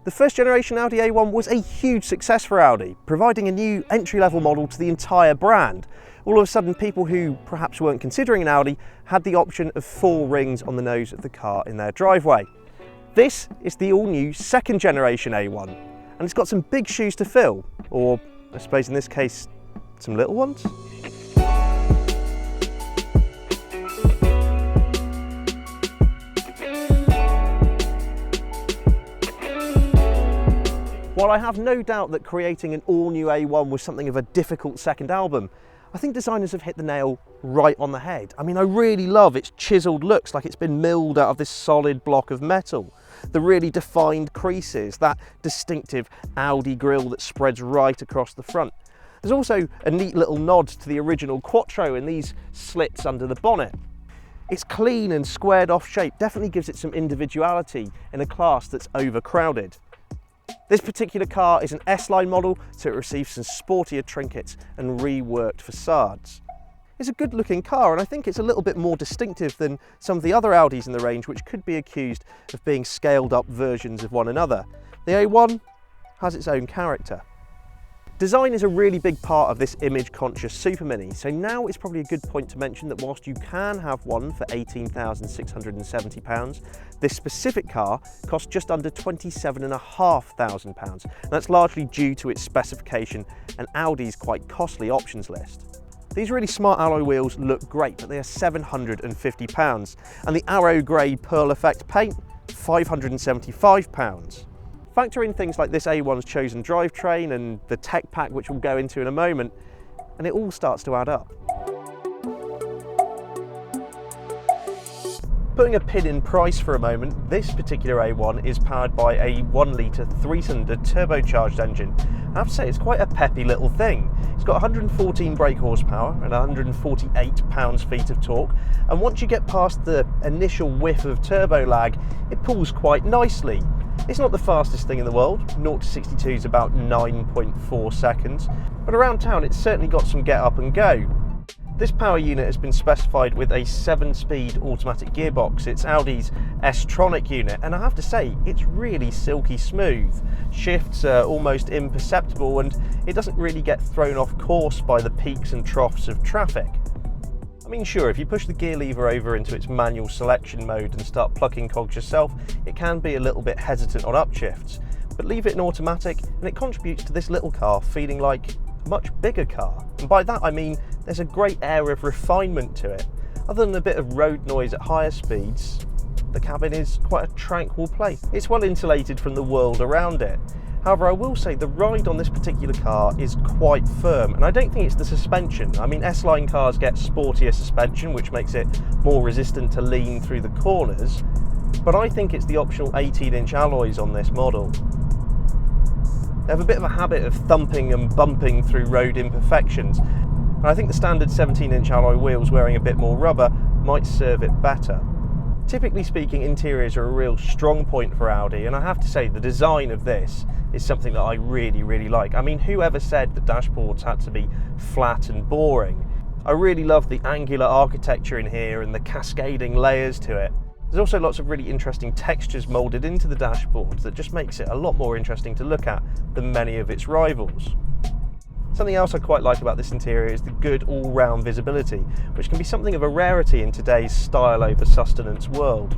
The first generation Audi A1 was a huge success for Audi, providing a new entry-level model to the entire brand. All of a sudden, people who perhaps weren't considering an Audi had the option of 4 rings on the nose of the car in their driveway. This is the all-new second generation A1, and it's got some big shoes to fill, or I suppose in this case, some little ones. While I have no doubt that creating an all-new A1 was something of a difficult second album, I think designers have hit the nail right on the head. I mean, I really love its chiselled looks, like it's been milled out of this solid block of metal. The really defined creases, that distinctive Audi grille that spreads right across the front. There's also a neat little nod to the original Quattro in these slits under the bonnet. Its clean and squared off shape definitely gives it some individuality in a class that's overcrowded. This particular car is an S-line model, so it receives some sportier trinkets and reworked facades. It's a good looking car, and I think it's a little bit more distinctive than some of the other Audis in the range, which could be accused of being scaled up versions of one another. The A1 has its own character. Design is a really big part of this image-conscious supermini, so now is probably a good point to mention that whilst you can have one for £18,670, this specific car costs just under £27,500. That's largely due to its specification and Audi's quite costly options list. These really smart alloy wheels look great, but they are £750, and the Arrow Grey Pearl Effect paint, £575. Factor in things like this A1's chosen drivetrain and the tech pack, which we'll go into in a moment, and it all starts to add up. Putting a pin in price for a moment, this particular A1 is powered by a 1 litre 3-cylinder turbocharged engine. I have to say, it's quite a peppy little thing. It's got 114 brake horsepower and 148 pounds-feet of torque, and once you get past the initial whiff of turbo lag, it pulls quite nicely. It's not the fastest thing in the world, 0 to 62 is about 9.4 seconds, but around town it's certainly got some get up and go. This power unit has been specified with a 7-speed automatic gearbox. It's Audi's S-tronic unit, and I have to say, it's really silky smooth. Shifts are almost imperceptible, and it doesn't really get thrown off course by the peaks and troughs of traffic. I mean, sure, if you push the gear lever over into its manual selection mode and start plucking cogs yourself, it can be a little bit hesitant on upshifts, but leave it in automatic and it contributes to this little car feeling like a much bigger car. And by that I mean there's a great air of refinement to it. Other than a bit of road noise at higher speeds, the cabin is quite a tranquil place. It's well insulated from the world around it. However, I will say the ride on this particular car is quite firm, and I don't think it's the suspension. I mean, S-line cars get sportier suspension, which makes it more resistant to lean through the corners, but I think it's the optional 18-inch alloys on this model. They have a bit of a habit of thumping and bumping through road imperfections, and I think the standard 17-inch alloy wheels wearing a bit more rubber might serve it better. Typically speaking, interiors are a real strong point for Audi, and I have to say the design of this is something that I really like. I mean, whoever said that dashboards had to be flat and boring? I really love the angular architecture in here and the cascading layers to it. There's also lots of really interesting textures moulded into the dashboards that just makes it a lot more interesting to look at than many of its rivals. Something else I quite like about this interior is the good all-round visibility, which can be something of a rarity in today's style over sustenance world.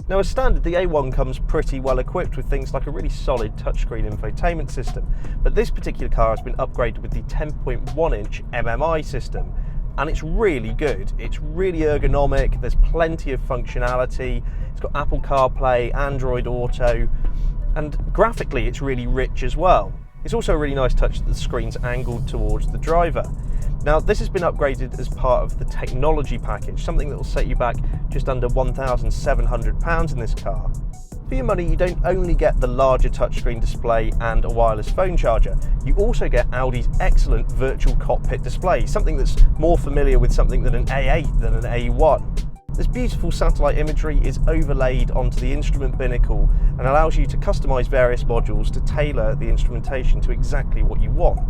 Now, as standard, the A1 comes pretty well equipped with things like a really solid touchscreen infotainment system, but this particular car has been upgraded with the 10.1-inch MMI system, and it's really good. It's really ergonomic, there's plenty of functionality, it's got Apple CarPlay, Android Auto, and graphically it's really rich as well. It's also a really nice touch that the screen's angled towards the driver. Now, this has been upgraded as part of the technology package, something that will set you back just under £1,700 in this car. For your money, you don't only get the larger touchscreen display and a wireless phone charger, you also get Audi's excellent Virtual Cockpit Display, something that's more familiar with something than an A8 than an A1. This beautiful satellite imagery is overlaid onto the instrument binnacle and allows you to customise various modules to tailor the instrumentation to exactly what you want.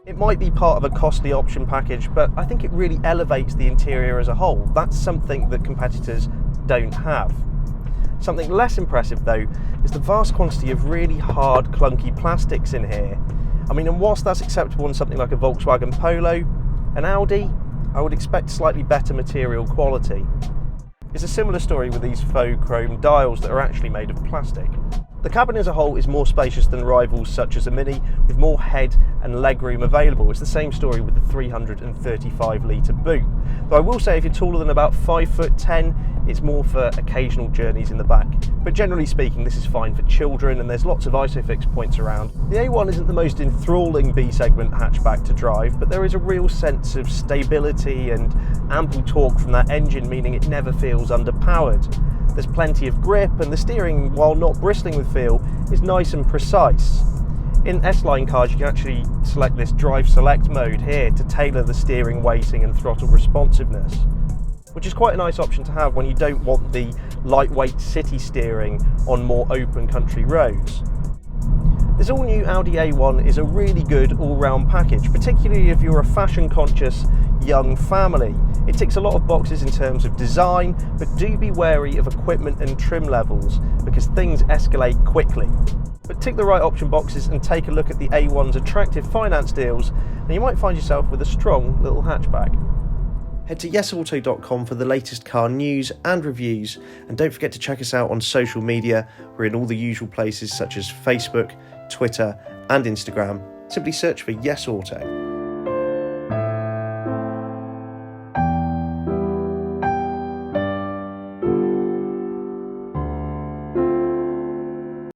It might be part of a costly option package, but I think it really elevates the interior as a whole. That's something that competitors don't have. Something less impressive though is the vast quantity of really hard, clunky plastics in here. I mean, and whilst that's acceptable on something like a Volkswagen Polo, an Audi, I would expect slightly better material quality. It's a similar story with these faux chrome dials that are actually made of plastic. The cabin as a whole is more spacious than rivals such as a Mini, with more head and legroom available. It's the same story with the 335 litre boot. Though I will say if you're taller than about 5'10", it's more for occasional journeys in the back. But generally speaking, this is fine for children, and there's lots of ISOFIX points around. The A1 isn't the most enthralling B-segment hatchback to drive, but there is a real sense of stability and ample torque from that engine, meaning it never feels underpowered. There's plenty of grip, and the steering, while not bristling with feel, is nice and precise. In S-Line cars, you can actually select this Drive Select mode here to tailor the steering weighting and throttle responsiveness, which is quite a nice option to have when you don't want the lightweight city steering on more open country roads. This all-new Audi A1 is a really good all-round package, particularly if you're a fashion-conscious young family. It ticks a lot of boxes in terms of design, but do be wary of equipment and trim levels because things escalate quickly. But tick the right option boxes and take a look at the A1's attractive finance deals, and you might find yourself with a strong little hatchback. Head to YesAuto.com for the latest car news and reviews, and don't forget to check us out on social media. We're in all the usual places such as Facebook, Twitter and Instagram. Simply search for YesAuto.